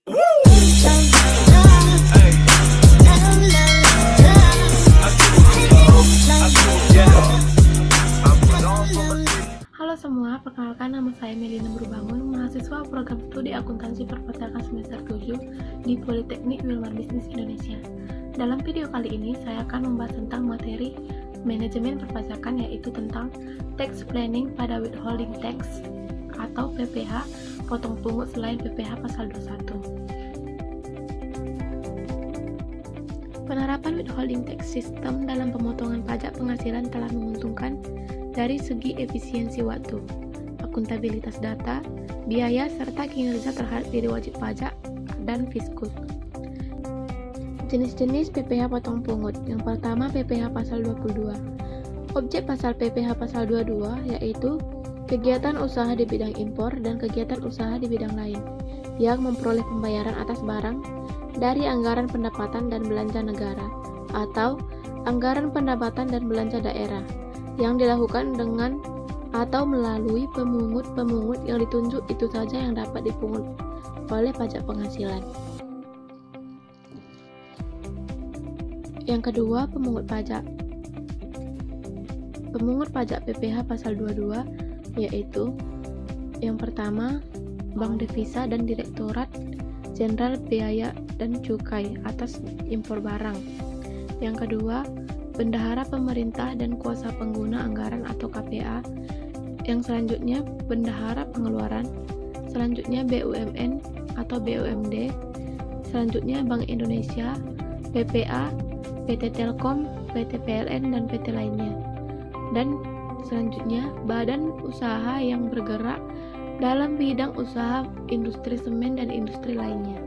Halo semua, perkenalkan nama saya Melina Berbangun, mahasiswa program studi akuntansi perpajakan semester 7 di Politeknik Wilmar Bisnis Indonesia. Dalam video kali ini, saya akan membahas tentang materi manajemen perpajakan, yaitu tentang tax planning pada withholding tax atau PPh, potong pungut selain PPh pasal 21. Penerapan withholding tax system dalam pemotongan pajak penghasilan telah menguntungkan dari segi efisiensi waktu, akuntabilitas data, biaya, serta kinerja terhadap diri wajib pajak dan fiskus. Jenis-jenis PPh potong pungut. Yang pertama, PPh pasal 22. Objek pasal PPh pasal 22 yaitu kegiatan usaha di bidang impor dan kegiatan usaha di bidang lain yang memperoleh pembayaran atas barang dari anggaran pendapatan dan belanja negara atau anggaran pendapatan dan belanja daerah yang dilakukan dengan atau melalui pemungut-pemungut yang ditunjuk itu saja yang dapat dipungut oleh pajak penghasilan. Yang kedua, pemungut pajak. Pemungut pajak PPh pasal 22 yaitu yang pertama, Bank Devisa dan Direktorat Jenderal Biaya dan Cukai atas impor barang. Yang kedua, Bendahara Pemerintah dan Kuasa Pengguna Anggaran atau KPA. Yang selanjutnya, Bendahara Pengeluaran. Selanjutnya, BUMN atau BUMD. Selanjutnya, Bank Indonesia, PPA, PT Telkom, PT PLN, dan PT lainnya. Dan selanjutnya, badan usaha yang bergerak dalam bidang usaha industri semen dan industri lainnya.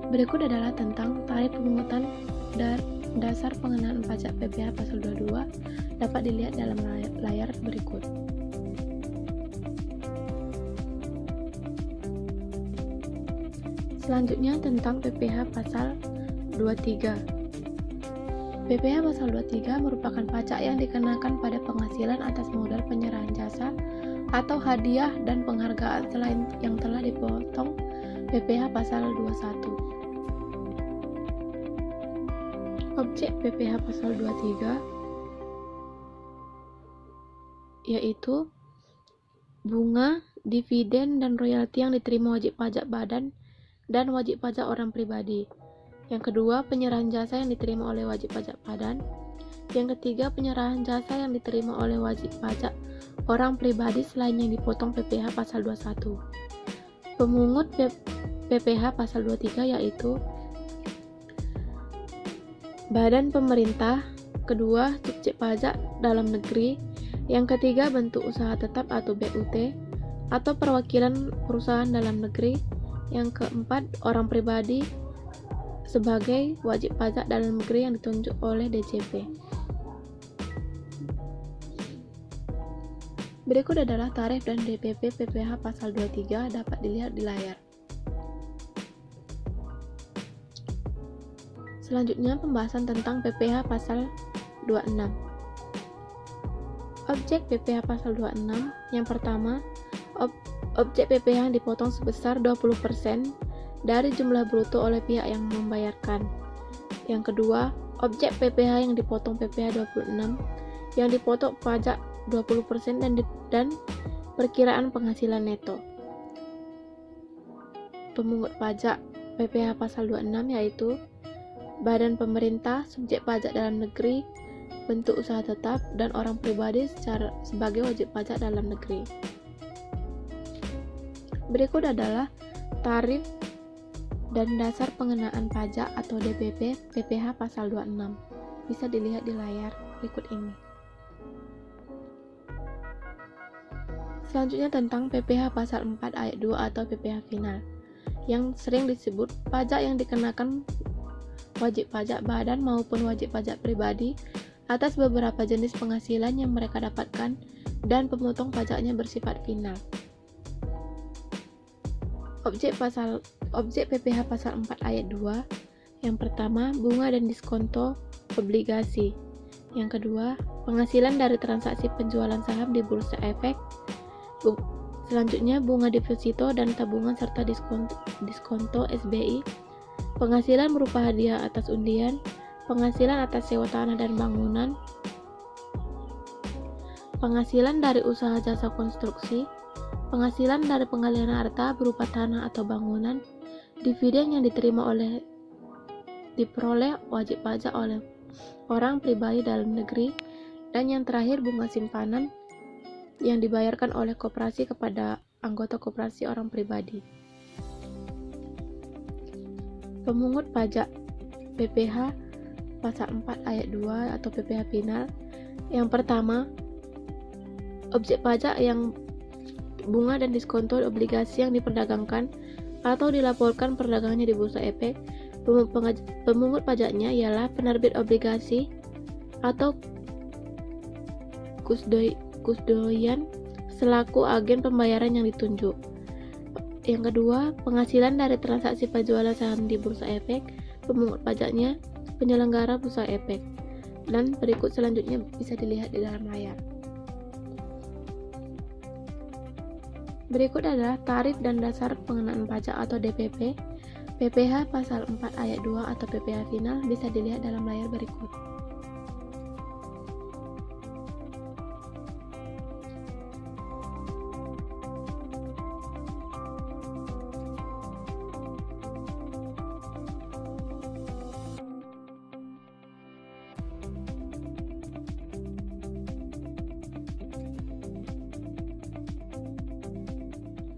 Berikut adalah tentang tarif pemungutan dasar pengenaan pajak PPh pasal 22, dapat dilihat dalam layar berikut. Selanjutnya tentang PPh pasal 23. PPh pasal 23 merupakan pajak yang dikenakan pada penghasilan atas modal penyerahan jasa atau hadiah dan penghargaan selain yang telah dipotong PPh pasal 21. Objek PPh pasal 23 yaitu bunga, dividen, dan royalti yang diterima wajib pajak badan dan wajib pajak orang pribadi. Yang kedua, penyerahan jasa yang diterima oleh wajib pajak badan. Yang ketiga, penyerahan jasa yang diterima oleh wajib pajak orang pribadi selain yang dipotong PPh pasal 21. Pemungut PPh pasal 23 yaitu Badan Pemerintah, kedua, Cicip Pajak Dalam Negeri, yang ketiga, bentuk usaha tetap atau BUT, atau perwakilan perusahaan dalam negeri, yang keempat, orang pribadi sebagai wajib pajak dalam negeri yang ditunjuk oleh DJP. Berikut adalah tarif dan DPP PPh pasal 23, dapat dilihat di layar. Selanjutnya, pembahasan tentang PPh pasal 26. Objek PPh pasal 26. Yang pertama, objek PPh yang dipotong sebesar 20% dari jumlah bruto oleh pihak yang membayarkan. Yang kedua, objek PPh yang dipotong PPh 26 yang dipotong pajak 20% dan perkiraan penghasilan neto. Pemungut pajak PPh pasal 26 yaitu Badan Pemerintah, subjek pajak dalam negeri, bentuk usaha tetap, dan orang pribadi sebagai wajib pajak dalam negeri. Berikut adalah tarif dan dasar pengenaan pajak atau DPP PPh pasal 26. Bisa dilihat di layar berikut ini. Selanjutnya tentang PPh pasal 4 ayat 2 atau PPh final, yang sering disebut pajak yang dikenakan wajib pajak badan maupun wajib pajak pribadi atas beberapa jenis penghasilan yang mereka dapatkan dan pemotong pajaknya bersifat final. Objek PPh pasal 4 ayat 2. Yang pertama, bunga dan diskonto obligasi. Yang kedua, penghasilan dari transaksi penjualan saham di bursa efek. Selanjutnya bunga deposito dan tabungan serta diskonto SBI, penghasilan berupa hadiah atas undian, penghasilan atas sewa tanah dan bangunan, penghasilan dari usaha jasa konstruksi, penghasilan dari penggalian harta berupa tanah atau bangunan, dividen yang diperoleh wajib pajak oleh orang pribadi dalam negeri, dan yang terakhir bunga simpanan yang dibayarkan oleh koperasi kepada anggota koperasi orang pribadi. Pemungut pajak PPh pasal 4 ayat 2 atau PPh final. Yang pertama, objek pajak yang bunga dan diskonto obligasi yang diperdagangkan atau dilaporkan perdagangannya di Bursa Efek. Pemungut pajaknya ialah penerbit obligasi atau kusdoyan selaku agen pembayaran yang ditunjuk. Yang kedua, penghasilan dari transaksi penjualan saham di Bursa Efek. Pemungut pajaknya penyelenggara Bursa Efek. Dan berikut selanjutnya bisa dilihat di dalam layar. Berikut adalah tarif dan dasar pengenaan pajak atau DPP, PPh pasal 4 ayat 2 atau PPh final bisa dilihat dalam layar berikut.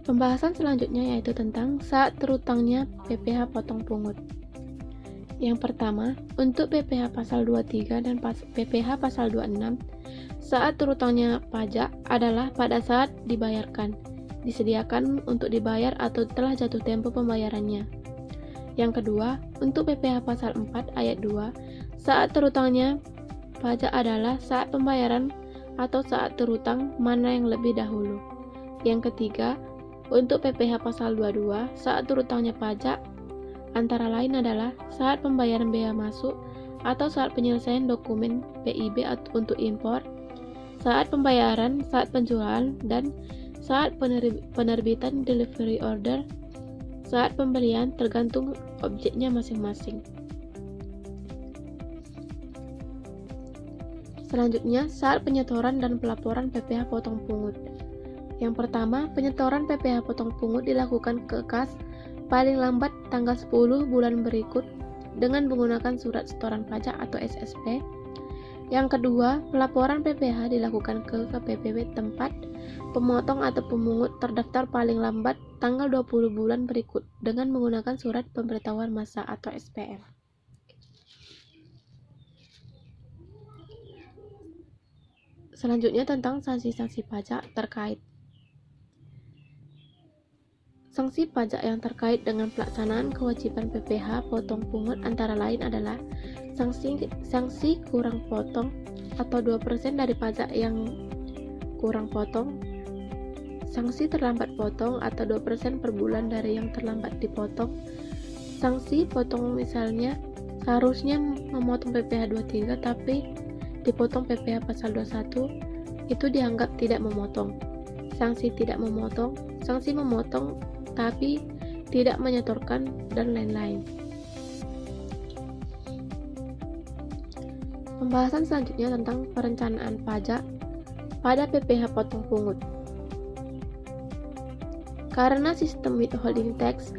Pembahasan selanjutnya yaitu tentang saat terutangnya PPh potong pungut. Yang pertama, untuk PPh pasal 23 dan PPh pasal 26, saat terutangnya pajak adalah pada saat dibayarkan, disediakan untuk dibayar atau telah jatuh tempo pembayarannya. Yang kedua, untuk PPh pasal 4 ayat 2, saat terutangnya pajak adalah saat pembayaran atau saat terutang mana yang lebih dahulu. Yang ketiga, untuk PPh pasal 22, saat terutangnya pajak antara lain adalah saat pembayaran bea masuk atau saat penyelesaian dokumen PIB untuk impor, saat pembayaran, saat penjualan, dan saat penerbitan delivery order, saat pembelian tergantung objeknya masing-masing. Selanjutnya, saat penyetoran dan pelaporan PPh potong pungut. Yang pertama, penyetoran PPh potong pungut dilakukan ke kas paling lambat tanggal 10 bulan berikut dengan menggunakan surat setoran pajak atau SSP. Yang kedua, pelaporan PPh dilakukan ke KPPB tempat pemotong atau pemungut terdaftar paling lambat tanggal 20 bulan berikut dengan menggunakan surat pemberitahuan masa atau SPM. Selanjutnya tentang sanksi-sanksi pajak terkait. Sanksi pajak yang terkait dengan pelaksanaan kewajiban PPh potong pungut antara lain adalah sanksi kurang potong atau 2% dari pajak yang kurang potong, sanksi terlambat potong atau 2% per bulan dari yang terlambat dipotong, sanksi potong misalnya seharusnya memotong PPh 23 tapi dipotong PPh pasal 21, itu dianggap tidak memotong. Sanksi tidak memotong, sanksi memotong tapi tidak menyetorkan, dan lain-lain. Pembahasan selanjutnya tentang perencanaan pajak pada PPh potong pungut. Karena sistem withholding tax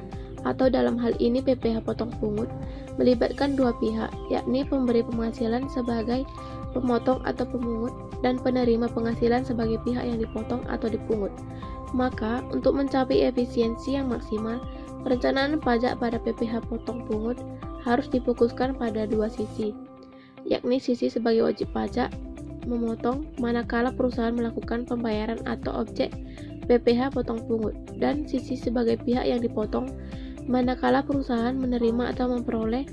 atau dalam hal ini PPh potong pungut melibatkan dua pihak, yakni pemberi penghasilan sebagai pemotong atau pemungut dan penerima penghasilan sebagai pihak yang dipotong atau dipungut. Maka, untuk mencapai efisiensi yang maksimal, perencanaan pajak pada PPh potong pungut harus difokuskan pada dua sisi, yakni sisi sebagai wajib pajak memotong manakala perusahaan melakukan pembayaran atau objek PPh potong pungut, dan sisi sebagai pihak yang dipotong manakala perusahaan menerima atau memperoleh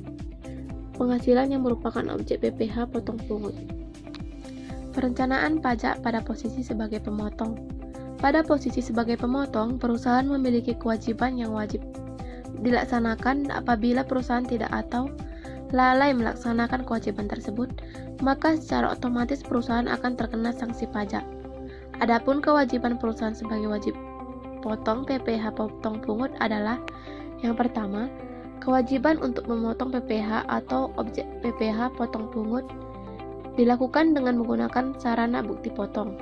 penghasilan yang merupakan objek PPh potong pungut. Perencanaan pajak pada posisi sebagai pemotong. Pada posisi sebagai pemotong, perusahaan memiliki kewajiban yang wajib dilaksanakan. Apabila perusahaan tidak atau lalai melaksanakan kewajiban tersebut, maka secara otomatis perusahaan akan terkena sanksi pajak. Adapun kewajiban perusahaan sebagai wajib dipotong PPh potong pungut adalah yang pertama, kewajiban untuk memotong PPh atau objek PPh potong pungut dilakukan dengan menggunakan sarana bukti potong.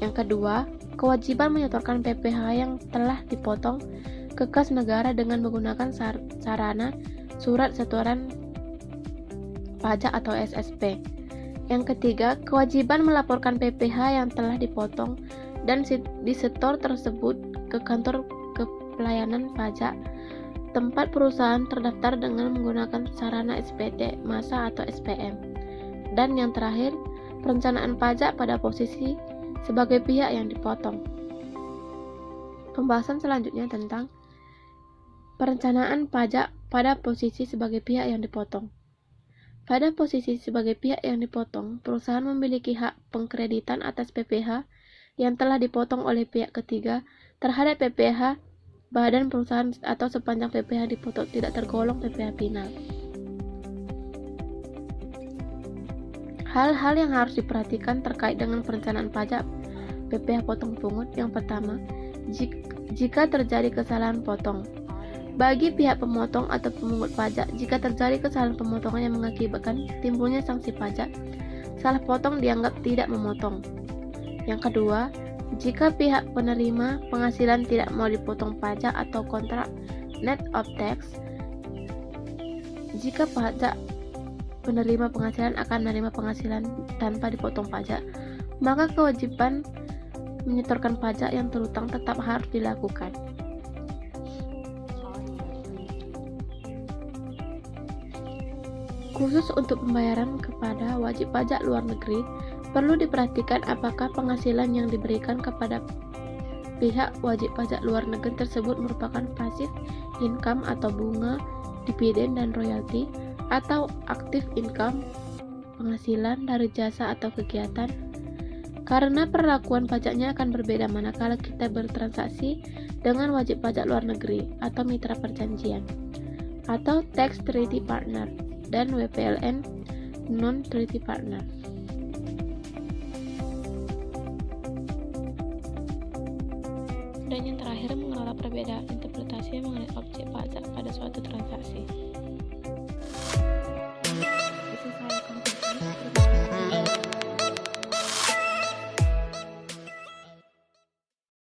Yang kedua, kewajiban menyetorkan PPh yang telah dipotong ke kas negara dengan menggunakan sarana surat setoran pajak atau SSP. Yang ketiga, kewajiban melaporkan PPh yang telah dipotong dan disetor tersebut ke kantor pelayanan pajak tempat perusahaan terdaftar dengan menggunakan sarana SPT massa atau SPM. Dan yang terakhir, perencanaan pajak pada posisi sebagai pihak yang dipotong. Pembahasan selanjutnya tentang perencanaan pajak pada posisi sebagai pihak yang dipotong. Pada posisi sebagai pihak yang dipotong, perusahaan memiliki hak pengkreditan atas PPh yang telah dipotong oleh pihak ketiga terhadap PPh badan perusahaan atau sepanjang PPh dipotong tidak tergolong PPh final. Hal-hal yang harus diperhatikan terkait dengan perencanaan pajak PPh potong pungut. Yang pertama, jika terjadi kesalahan potong. Bagi pihak pemotong atau pemungut pajak, jika terjadi kesalahan pemotongan yang mengakibatkan timbulnya sanksi pajak, salah potong dianggap tidak memotong. Yang kedua, jika pihak penerima penghasilan tidak mau dipotong pajak atau kontrak net of tax, jika pajak penerima penghasilan akan menerima penghasilan tanpa dipotong pajak, maka kewajiban menyetorkan pajak yang terutang tetap harus dilakukan. Khusus untuk pembayaran kepada wajib pajak luar negeri, perlu diperhatikan apakah penghasilan yang diberikan kepada pihak wajib pajak luar negeri tersebut merupakan passive income atau bunga, dividen dan royalti, atau active income, penghasilan dari jasa atau kegiatan. Karena perlakuan pajaknya akan berbeda manakala kita bertransaksi dengan wajib pajak luar negeri atau mitra perjanjian, atau tax treaty partner, dan WPLN non-treaty partner. Dan yang terakhir, mengelola perbedaan interpretasi mengenai objek pajak pada suatu transaksi.